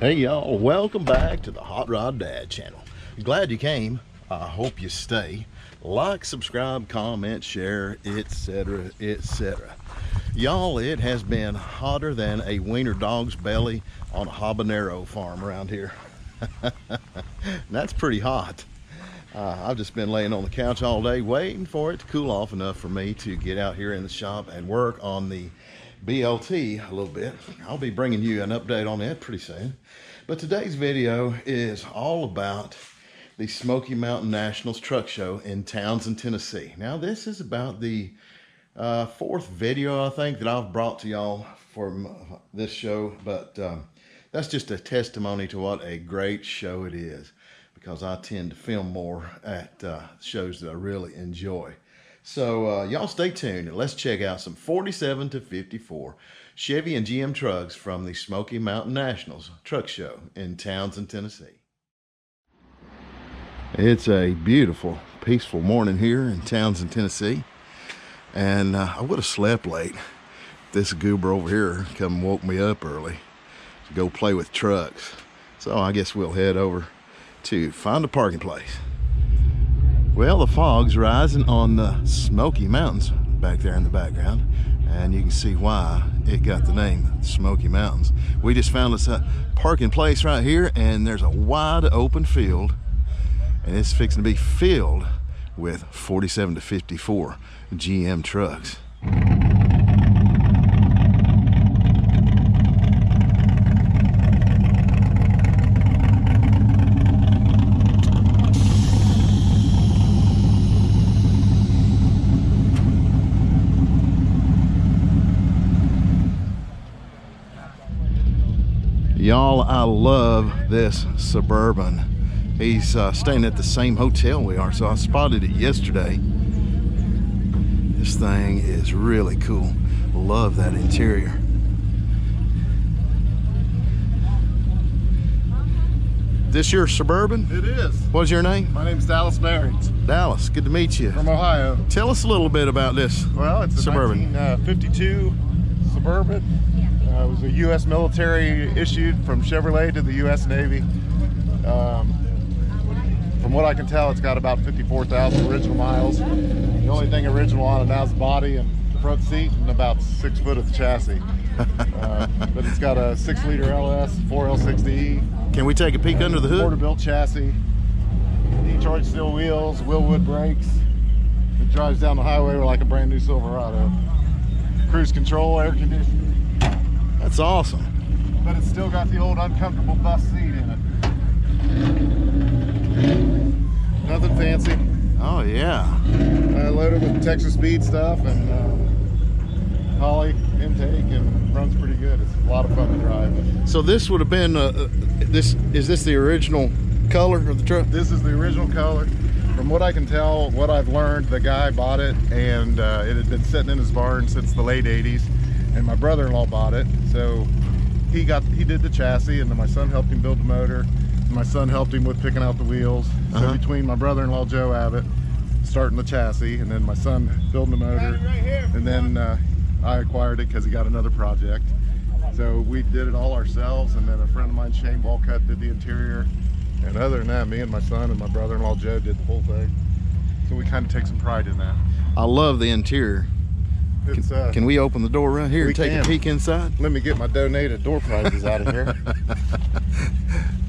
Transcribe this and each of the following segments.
Hey y'all, welcome back to the Hot Rod Dad channel. Glad you came. I hope you stay. Like, subscribe, comment, share, etc, etc. Y'all, it has been hotter than a wiener dog's belly on a habanero farm around here. That's pretty hot. I've just been laying on the couch all day waiting for it to cool off enough for me to get out here in the shop and work on the BLT a little bit. I'll be bringing you an update on that pretty soon. But today's video is all about the Smoky Mountain Nationals truck show in Townsend, Tennessee. Now this is about the fourth video I think that I've brought to y'all for this show, but that's just a testimony to what a great show it is, because I tend to film more at shows that I really enjoy. So y'all stay tuned and let's check out some 47 to 54 Chevy and GM trucks from the Smoky Mountain Nationals truck show in Townsend, Tennessee. It's a beautiful, peaceful morning here in Townsend, Tennessee. And I would have slept late. This goober over here come and woke me up early to go play with trucks. So I guess we'll head over to find a parking place. Well, the fog's rising on the Smoky Mountains back there in the background, and you can see why it got the name Smoky Mountains. We just found us a parking place right here, and there's a wide open field, and it's fixing to be filled with 47 to 54 GM trucks. Y'all, I love this Suburban. He's staying at the same hotel we are, so I spotted it yesterday. This thing is really cool. Love that interior. This your Suburban? It is. What's your name? My name's Dallas Barrett. Dallas, good to meet you. From Ohio. Tell us a little bit about this. Well, it's a Suburban. 1952 Suburban. It was a U.S. military issued from Chevrolet to the U.S. Navy. From what I can tell, it's got about 54,000 original miles. The only thing original on it now is the body and the front seat and about 6 foot of the chassis. But it's got a 6-liter LS, 4L6D. Can we take a peek under the hood? Porter-built chassis, Detroit steel wheels, Willwood brakes. It drives down the highway like a brand new Silverado. Cruise control, air conditioning. That's awesome. But it's still got the old uncomfortable bus seat in it. Nothing fancy. Oh yeah. Loaded with Texas speed stuff and Holly intake, and runs pretty good. It's a lot of fun to drive. So this would have been is this the original color of the truck? This is the original color. From what I can tell, what I've learned, the guy bought it, and it had been sitting in his barn since the late 80s. And my brother-in-law bought it, so he did the chassis, and then my son helped him build the motor, and my son helped him with picking out the wheels. So between my brother-in-law Joe Abbott starting the chassis, and then my son building the motor, and then I acquired it because he got another project. So we did it all ourselves, and then a friend of mine, Shane Walcott, did the interior. And other than that, me and my son and my brother-in-law Joe did the whole thing. So we kind of take some pride in that. I love the interior. Can we open the door right here and take a peek inside? Let me get my donated door prizes out of here.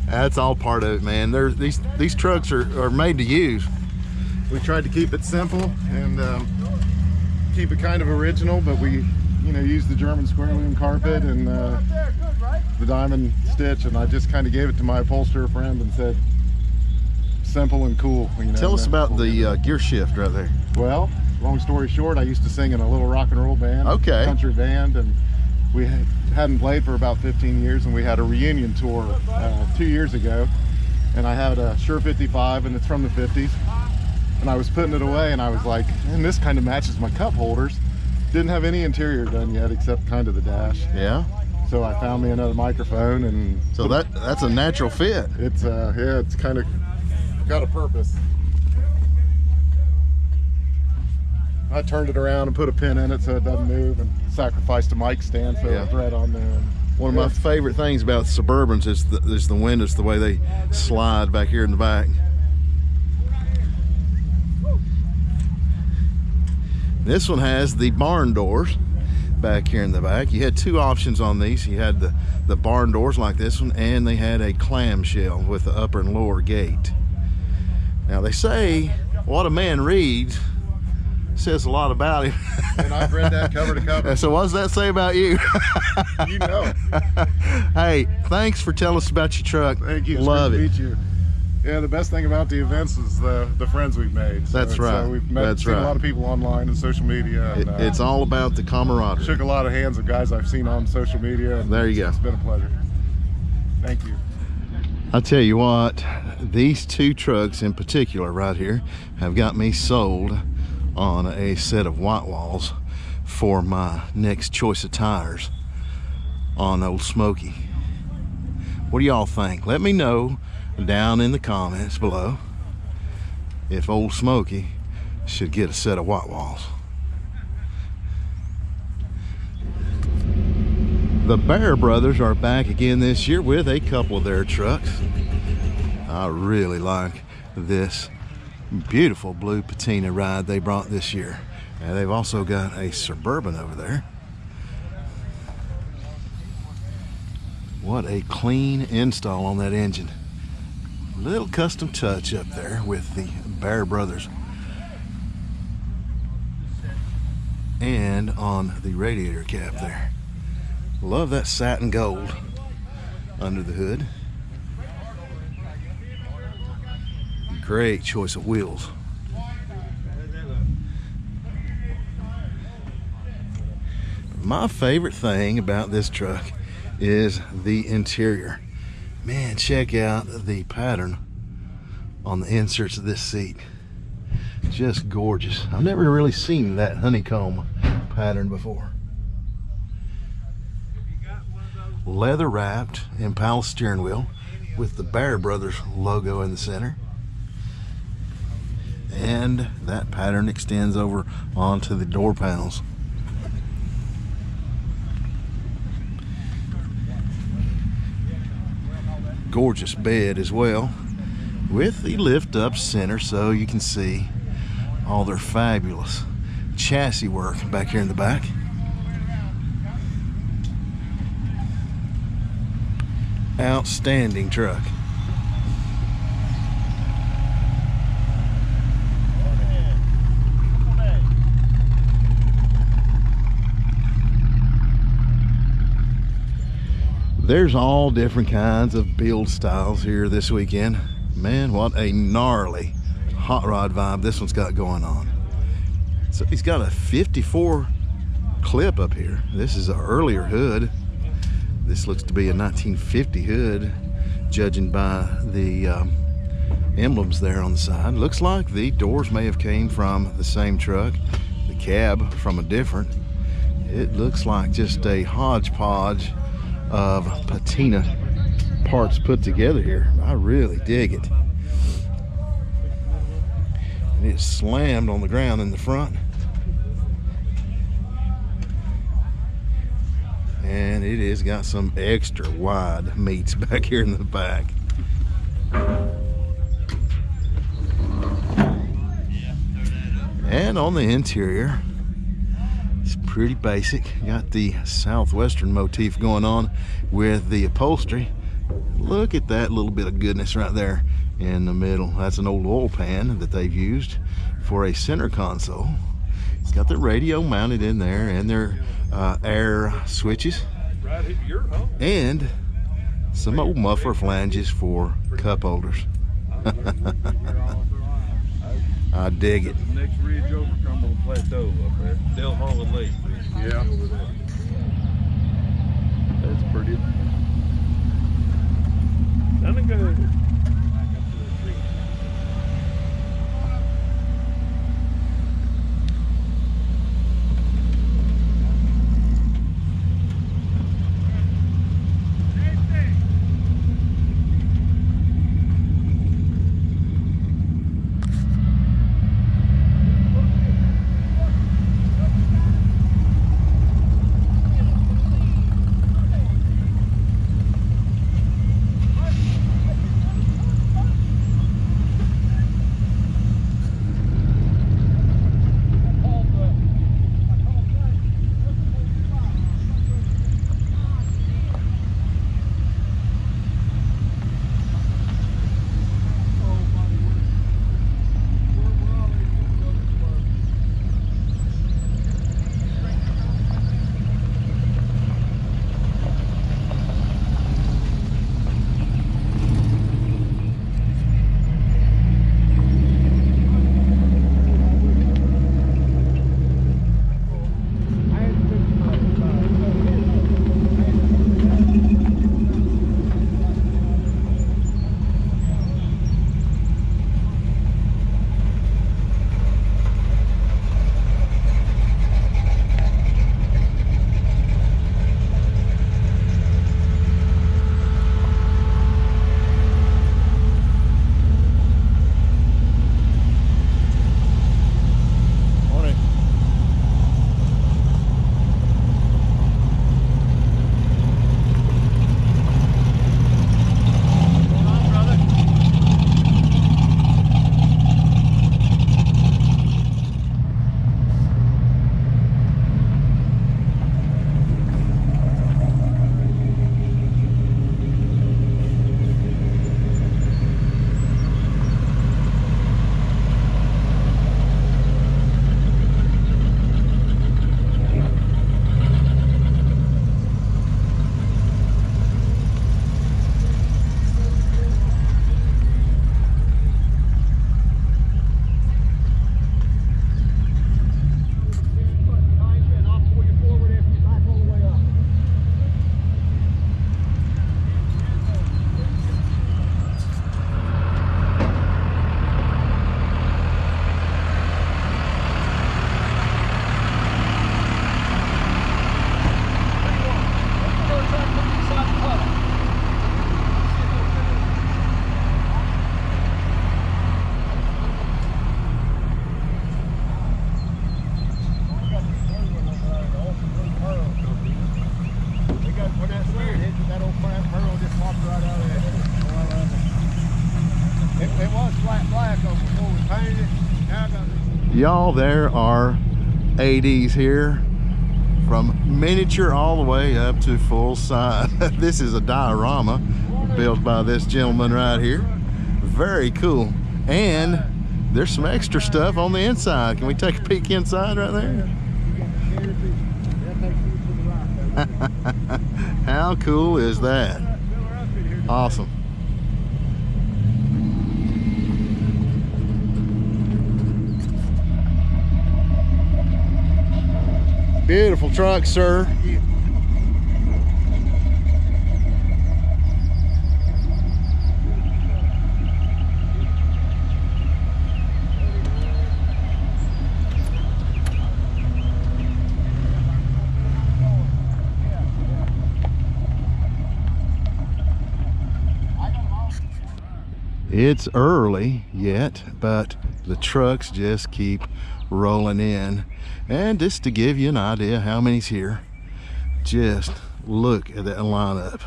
That's all part of it, man. These trucks are made to use. We tried to keep it simple and keep it kind of original, but we used the German square loom carpet and the diamond stitch, and I just kind of gave it to my upholsterer friend and said, simple and cool. Tell us about the gear shift right there. Well, long story short, I used to sing in a little rock and roll band, country band, and we hadn't played for about 15 years, and we had a reunion tour 2 years ago, and I had a Shure 55, and it's from the 50s, and I was putting it away, and I was like, man, this kind of matches my cup holders. Didn't have any interior done yet except kind of the dash. Yeah. So I found me another microphone, and so that's a natural fit. It's yeah, it's kind of got a purpose. I turned it around and put a pin in it so it doesn't move, and sacrificed a mic stand, so Yeah. right on there. One of my favorite things about Suburbans is the windows, the way they slide back here in the back. This one has the barn doors back here in the back. You had two options on these. You had the barn doors like this one, and they had a clamshell with the upper and lower gate. Now they say what a man reads says a lot about him. And I've read that cover to cover. So what does that say about you? You know. Hey, thanks for telling us about your truck. Thank you. It's Love great it. to meet you. Yeah, the best thing about the events is the friends we've made. So That's right. We've met That's seen right. a lot of people online and social media. And, It's all about the camaraderie. shook a lot of hands of guys I've seen on social media. And There you go. It's been a pleasure. Thank you. I'll tell you what, these two trucks in particular right here have got me sold on a set of white walls for my next choice of tires on Old Smoky. What do y'all think? Let me know down in the comments below if Old Smoky should get a set of white walls. The Bear Brothers are back again this year with a couple of their trucks. I really like this beautiful blue Patina ride they brought this year. And they've also got a Suburban over there. What a clean install on that engine. Little custom touch up there with the Bear Brothers. And on the radiator cap there. Love that satin gold under the hood. Great choice of wheels. My favorite thing about this truck is the interior. Man, check out the pattern on the inserts of this seat. Just gorgeous. I've never really seen that honeycomb pattern before. Leather wrapped Impala steering wheel with the Bear Brothers logo in the center. And that pattern extends over onto the door panels. Gorgeous bed as well with the lift up center so you can see all their fabulous chassis work back here in the back. Outstanding truck. There's all different kinds of build styles here this weekend. Man, what a gnarly hot rod vibe this one's got going on. So he's got a 54 clip up here. This is an earlier hood. This looks to be a 1950 hood, judging by the emblems there on the side. Looks like the doors may have came from the same truck, the cab from a different. It looks like just a hodgepodge of patina parts put together here. I really dig it. And it's slammed on the ground in the front. And it has got some extra wide meats back here in the back. And on the interior, it's pretty basic. Got the southwestern motif going on with the upholstery. Look at that little bit of goodness right there in the middle. That's an old oil pan that they've used for a center console. It's got the radio mounted in there and their air switches and some old muffler flanges for cup holders. I dig it. Next ridge over come on plateau up there. Del Holland Lake. Yeah. That's pretty. I'm gonna go back up to the tree. that old crap pearl just popped right out of it. It was flat black before we painted it. Now I got it. Y'all, there are 80s here from miniature all the way up to full size. This is a diorama built by this gentleman right here. Very cool. And there's some extra stuff on the inside. Can we take a peek inside right there? How cool is that? Awesome. Beautiful truck, sir. It's early yet, but the trucks just keep rolling in. And just to give you an idea how many's here, just look at that lineup.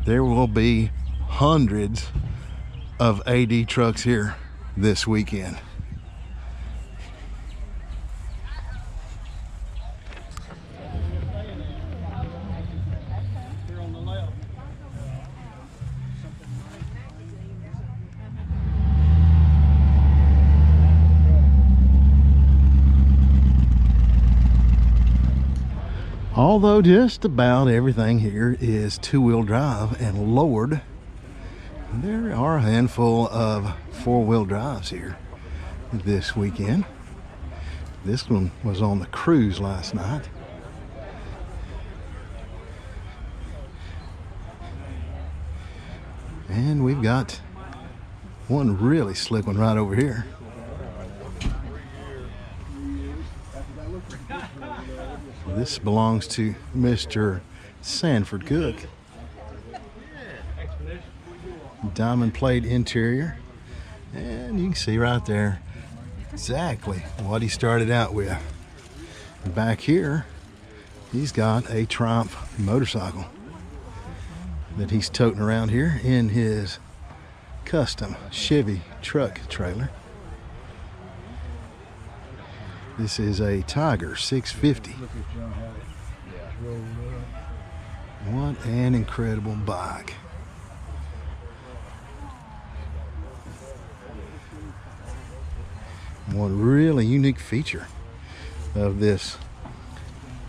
There will be hundreds of AD trucks here this weekend. Although just about everything here is two-wheel drive and lowered, there are a handful of four-wheel drives here this weekend. This one was on the cruise last night. And we've got one really slick one right over here. This belongs to Mr. Sanford Cook. Diamond plate interior. And you can see right there exactly what he started out with. Back here, he's got a Triumph motorcycle that he's toting around here in his custom Chevy truck trailer. This is a Tiger 650. What an incredible bike. One really unique feature of this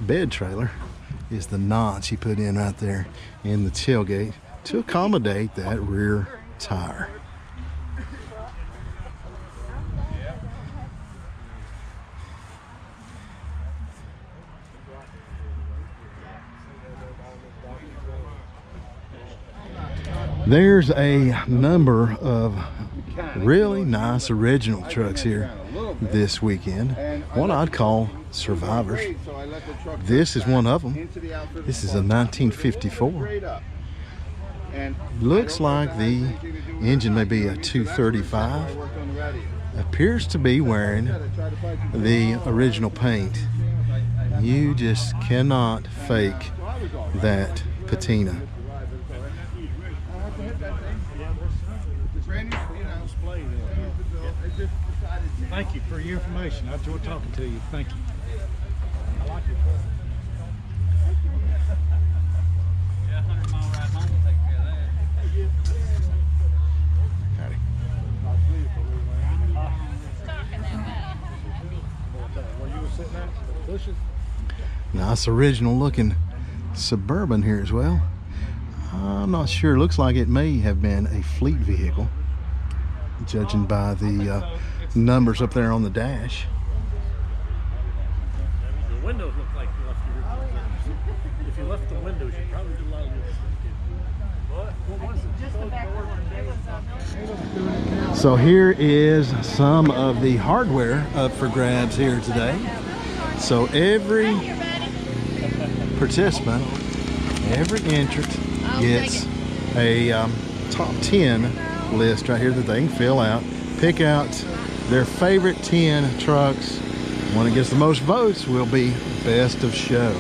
bed trailer is the notch he put in right there in the tailgate to accommodate that rear tire. There's a number of really nice original trucks here this weekend. One I'd call survivors. This is one of them. This is a 1954. Looks like the engine may be a 235. Appears to be wearing the original paint. You just cannot fake that patina. Thank you for your information. I enjoyed talking to you. Thank you. I like it. Yeah, 100-mile ride home will take care of that. Where you were sitting at? The bushes? Nice original looking Suburban here as well. I'm not sure. Looks like it may have been a fleet vehicle, judging by the numbers up there on the dash. The windows look like you left your windows. If you left the windows, you probably did a lot of this. So here is some of the hardware up for grabs here today. So every participant, every entrant gets a top 10 list right here that they can fill out, pick out their favorite 10 trucks. One that gets the most votes will be best of show.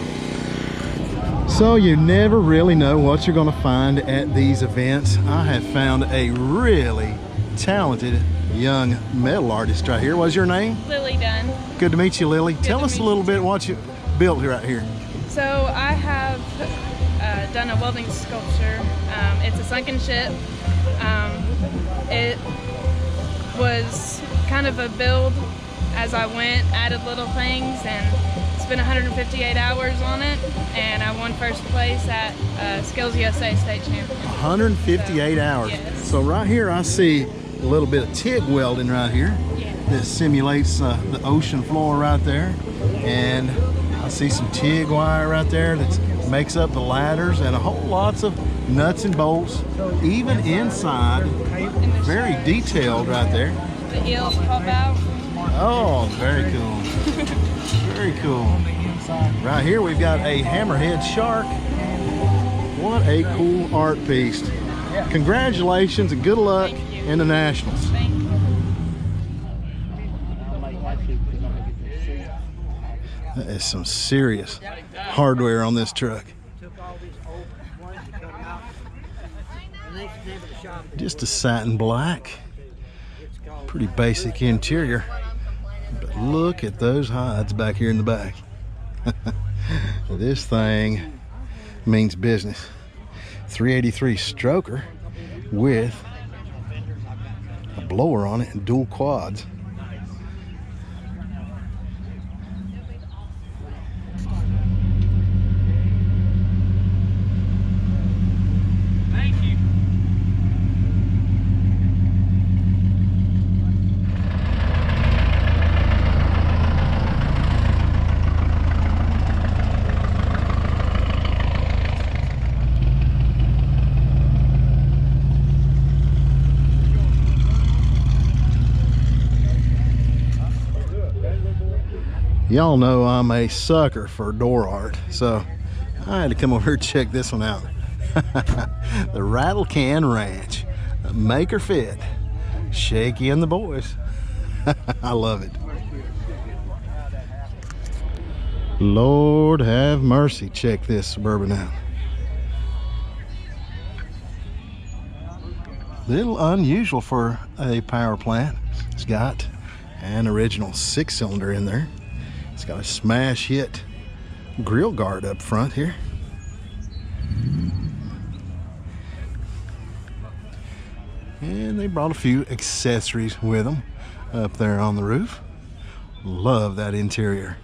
So you never really know what you're going to find at these events. I have found a really talented young metal artist right here. What's your name? Lily Dunn. Good to meet you, Lily. Tell to us a meet little you bit too. what you built right here. So I have done a welding sculpture. It's a sunken ship. It was kind of a build as I went, added little things, and spent 158 hours on it, and I won first place at Skills USA State Champion. 158 hours. Yes. So right here I see a little bit of TIG welding right here. Yeah. That simulates the ocean floor right there. And I see some TIG wire right there that makes up the ladders, and a whole lots of nuts and bolts, even inside. Very detailed right there. The eels pop out. Oh, very cool. Very cool. Right here we've got a hammerhead shark. What a cool art piece. Congratulations and good luck in the Nationals. Thank you. That is some serious hardware on this truck. Just a satin black. Pretty basic interior. But look at those hides back here in the back. This thing means business. 383 stroker with a blower on it and dual quads. Y'all know I'm a sucker for door art, so I had to come over here and check this one out. The Rattle Can Ranch, Maker Fit, Shaky and the boys. I love it. Lord have mercy, check this Suburban out. Little unusual for a power plant. It's got an original 6-cylinder in there. It's got a smash hit grill guard up front here. And they brought a few accessories with them up there on the roof. Love that interior.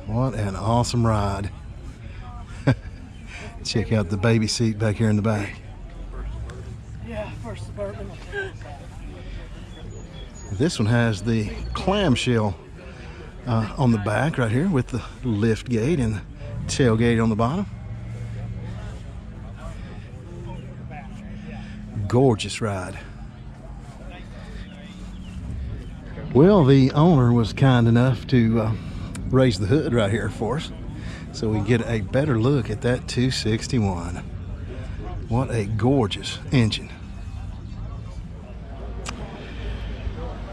What an awesome ride. Check out the baby seat back here in the back. Yeah, first Suburban. This one has the clamshell on the back right here with the lift gate and the tailgate on the bottom. Gorgeous ride. Well, the owner was kind enough to raise the hood right here for us, so we get a better look at that 261. What a gorgeous engine.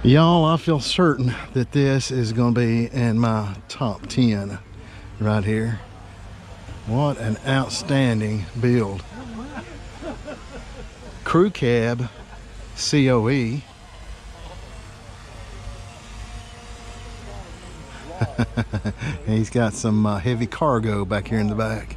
Y'all, I feel certain that this is going to be in my top 10 right here. What an outstanding build. Crew cab, COE. He's got some heavy cargo back here in the back.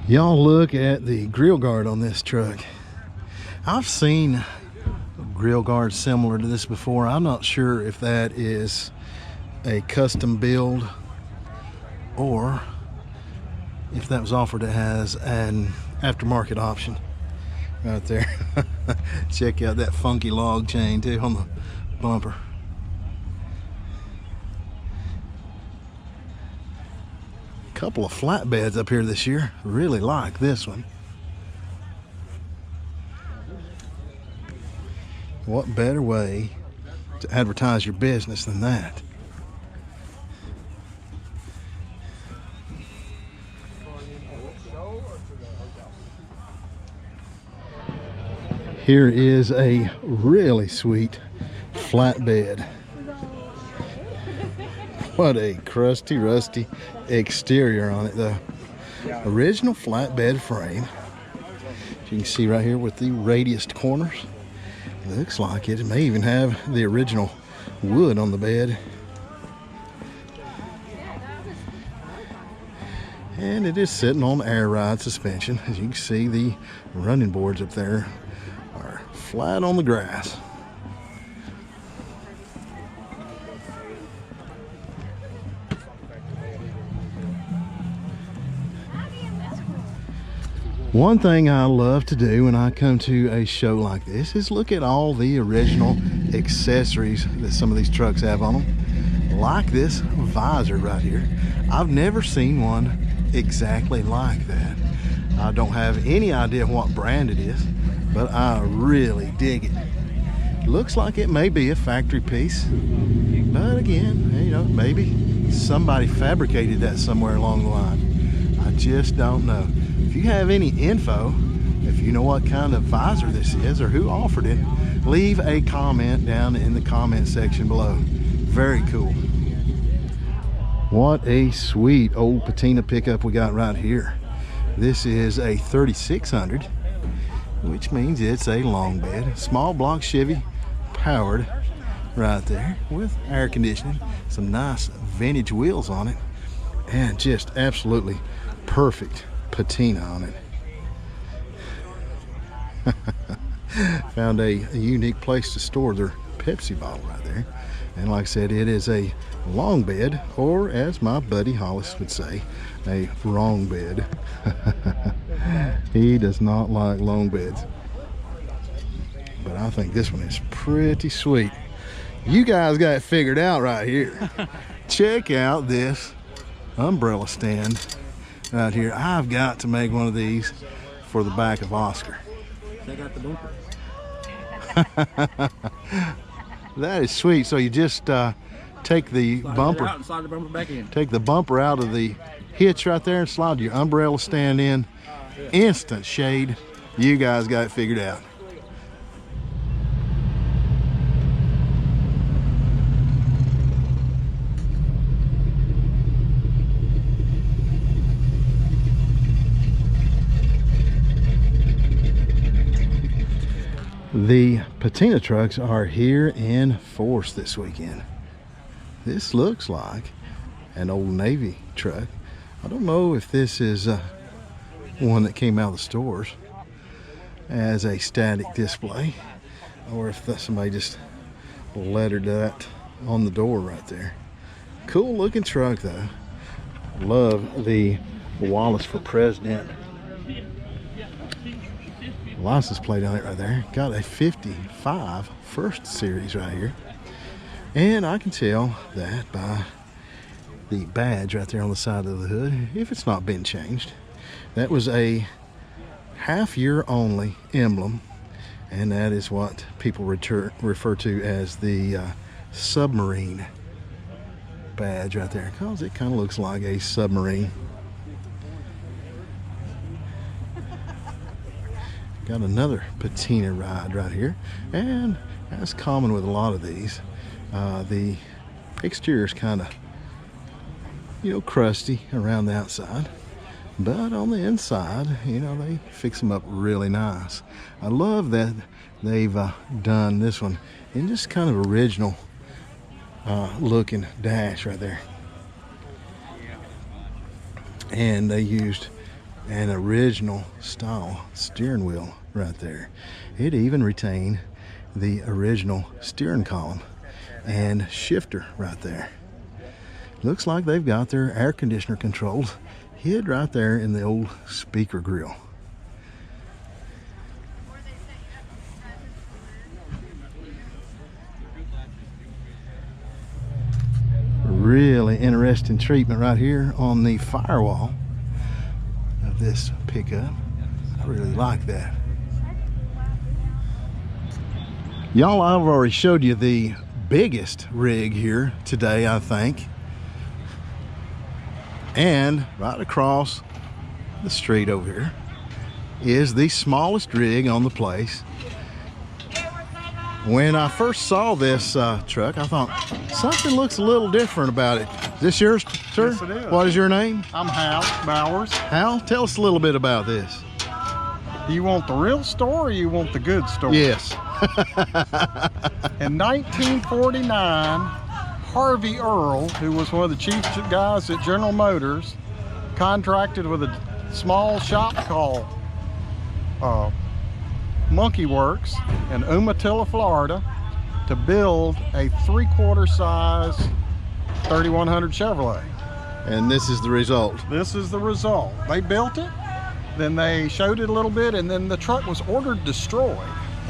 Y'all look at the grill guard on this truck. I've seen a grill guard similar to this before. I'm not sure if that is a custom build or if that was offered as an aftermarket option. right there. Check out that funky log chain too on the bumper. Couple of flatbeds up here this year. Really like this one. What better way to advertise your business than that? Here is a really sweet flatbed. What a crusty, rusty exterior on it though. Original flatbed frame. You can see right here with the radiused corners. Looks like it may even have the original wood on the bed. And it is sitting on air ride suspension. As you can see, the running boards up there are flat on the grass. One thing I love to do when I come to a show like this is look at all the original accessories that some of these trucks have on them. Like this visor right here. I've never seen one exactly like that. I don't have any idea what brand it is, but I really dig it. Looks like it may be a factory piece, but again, you know, maybe somebody fabricated that somewhere along the line. I just don't know. If you have any info, if you know what kind of visor this is or who offered it, leave a comment down in the comment section below. Very cool. What a sweet old Patina pickup we got right here. This is a 3600, which means it's a long bed. Small block Chevy, powered right there with air conditioning, some nice vintage wheels on it, and just absolutely perfect patina on it. Found a unique place to store their Pepsi bottle right there. And like I said, it is a long bed, or as my buddy Hollis would say, a wrong bed. He does not like long beds. But I think this one is pretty sweet. You guys got it figured out right here. Check out this umbrella stand right here. I've got to make one of these for the back of Oscar. Check out the bumper. That is sweet. So you just take the bumper, out and slide the bumper back in. Take the bumper out of the hitch right there and slide your umbrella stand in. Instant shade. You guys got it figured out. The Patina trucks are here in force this weekend. This looks like an old Navy truck. I don't know if this is one that came out of the stores as a static display, or if somebody just lettered that on the door right there. Cool looking truck though. Love the Wallace for President license plate on it right there. Got a 55 first series right here, and I can tell that by the badge right there on the side of the hood, if it's not been changed. That was a half year only emblem, and that is what people refer to as the submarine badge right there, because it kind of looks like a submarine. Got another Patina ride right here, and as common with a lot of these, the exterior is kind of, you know, crusty around the outside, but on the inside, you know, they fix them up really nice. I love that they've done this one in just kind of original looking dash right there, and they used an original style steering wheel right there. It even retained the original steering column and shifter right there. Looks like they've got their air conditioner controls hid right there in the old speaker grill. interesting treatment right here on the firewall of this pickup. I really like that. Y'all, I've already showed you the biggest rig here today, I think. And right across the street over here is the smallest rig on the place. When I first saw this truck, I thought something looks a little different about it. Is this yours, sir? Yes, it is. What is your name? I'm Hal Bowers. Hal, tell us a little bit about this. Do you want the real story or you want the good story? Yes. In 1949, Harvey Earl, who was one of the chief guys at General Motors, contracted with a small shop called Monkey Works in Umatilla, Florida, to build a 3/4 size 3100 Chevrolet. And this is the result. This is the result. They built it, then they showed it a little bit, and then the truck was ordered destroyed.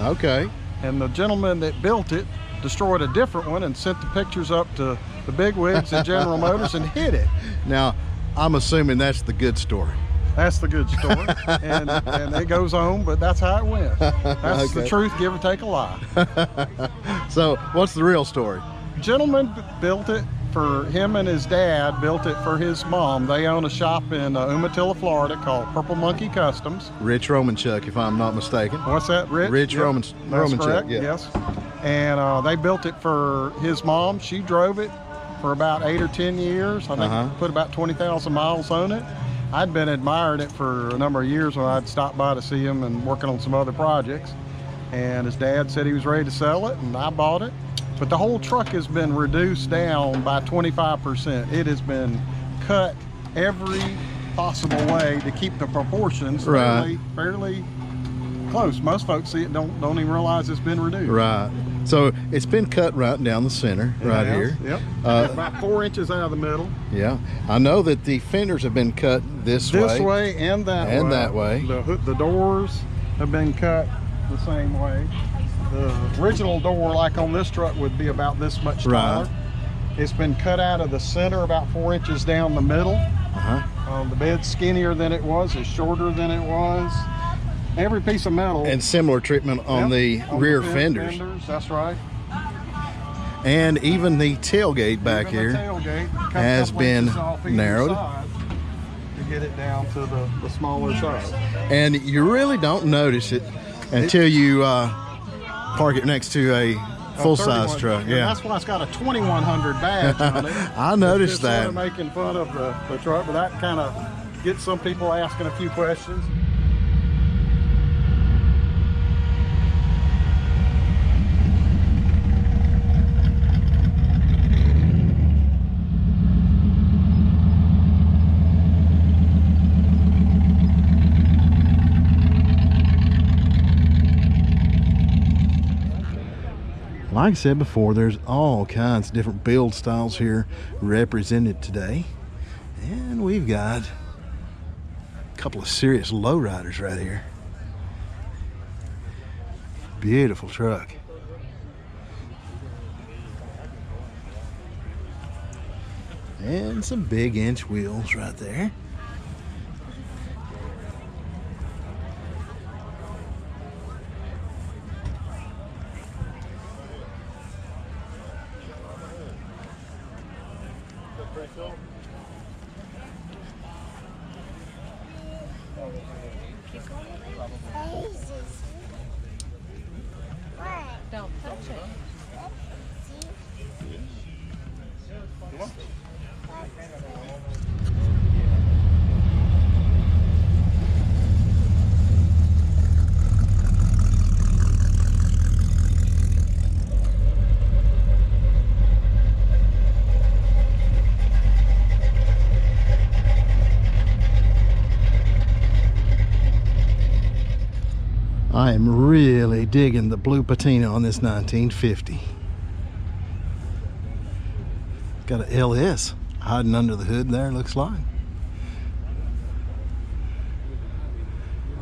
Okay. And the gentleman that built it destroyed a different one and sent the pictures up to the bigwigs at General Motors and hid it. Now, I'm assuming that's the good story. That's the good story, and it goes on, but that's how it went. That's the Okay. truth, give or take a lie. So, what's the real story? Gentleman built it for him, and his dad built it for his mom. They own a shop in Umatilla, Florida called Purple Monkey Customs. Rich Romanchuk, if I'm not mistaken. What's that, Rich? Rich Yep, Roman, that's Romanchuk, correct, yeah. yes. And they built it for his mom. She drove it for about 8 or 10 years. I think put about 20,000 miles on it. I'd been admiring it for a number of years when I'd stopped by to see him and working on some other projects. And his dad said he was ready to sell it, and I bought it. But the whole truck has been reduced down by 25%. It has been cut every possible way to keep the proportions fairly close. Most folks see it, don't even realize it's been reduced. Right. So it's been cut right down the center, right here. Yep. About 4 inches out of the middle. Yeah. I know that the fenders have been cut this way. This way and that way. And that way. The doors have been cut the same way. The original door, like on this truck, would be about this much taller. Right. It's been cut out of the center about 4 inches down the middle. The bed's skinnier than it was. It's shorter than it was. Every piece of metal. And similar treatment on the rear fenders. That's right. And even the tailgate back Even the here tailgate cut a has couple been inches off either narrowed. side to get it down to the smaller size. And you really don't notice it until you park it next to a full-size truck. And Yeah. that's why it's got a 2100 badge on it. I noticed It's just that. Sort of making fun of the truck, but that kind of gets some people asking a few questions. Like I said before, there's all kinds of different build styles here represented today. And we've got a couple of serious lowriders right here. Beautiful truck. And some big inch wheels right there. Don't touch it. I am really digging the blue patina on this 1950. Got an LS hiding under the hood there, looks like.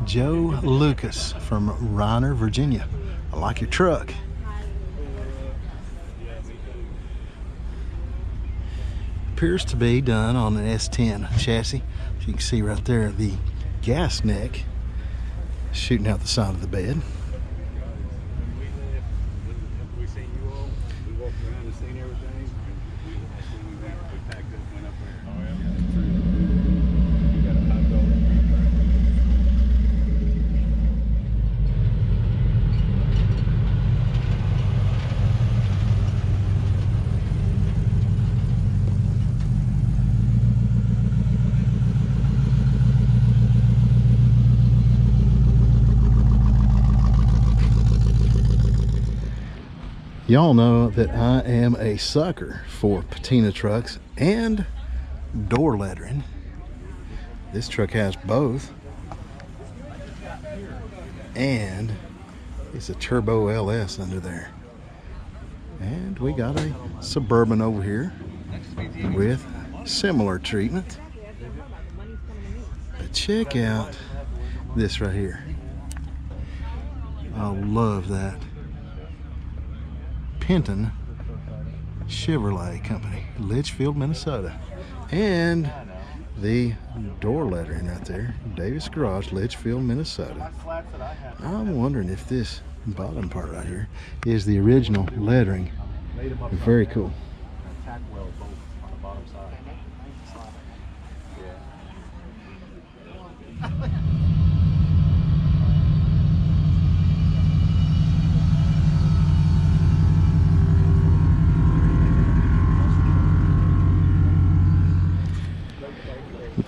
Joe Lucas from Reiner, Virginia. I like your truck. appears to be done on an S10 chassis. As you can see right there, the gas neck shooting out the side of the bed. We seen you all. We walked around and seen everything. We packed up, went up there. Oh yeah. You got a hot dog. Y'all know that I am a sucker for patina trucks and door lettering. This truck has both. And it's a turbo LS under there. And we got a Suburban over here with similar treatment. But check out this right here. I love that. Penton Chevrolet Company, Litchfield, Minnesota. And the door lettering right there, Davis Garage, Litchfield, Minnesota. I'm wondering if this bottom part right here is the original lettering. Very cool.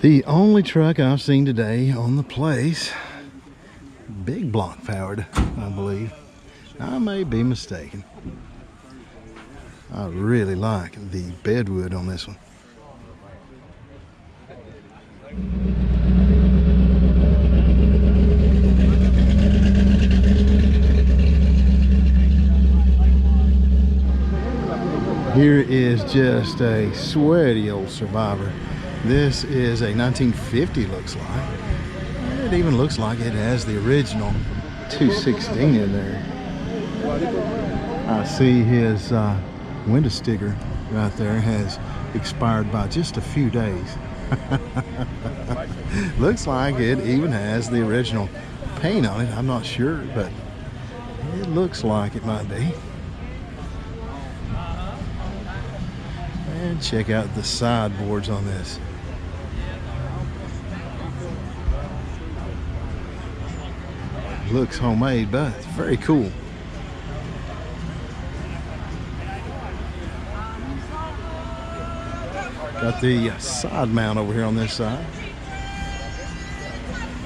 The only truck I've seen today on the place, big block powered, I believe. I may be mistaken. I really like the bedwood on this one. Here is just a sweaty old Survivor. This is a 1950, looks like. It even looks like it has the original 216 in there. I see his window sticker right there has expired by just a few days. Looks like it even has the original paint on it. I'm not sure, but it looks like it might be. And check out the sideboards on this. Looks homemade, but it's very cool. Got the side mount over here on this side.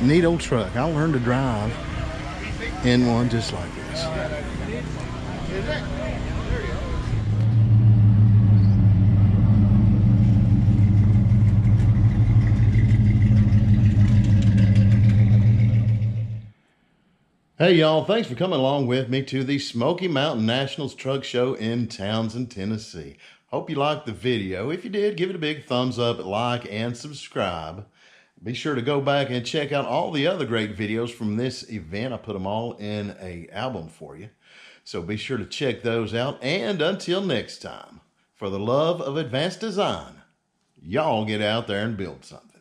Neat old truck. I'll learn to drive in one just like this. Hey y'all, thanks for coming along with me to the Smoky Mountain Nationals Truck Show in Townsend, Tennessee. Hope you liked the video. If you did, give it a big thumbs up, like, and subscribe. Be sure to go back and check out all the other great videos from this event. I put them all in an album for you. So be sure to check those out. And until next time, for the love of advanced design, y'all get out there and build something.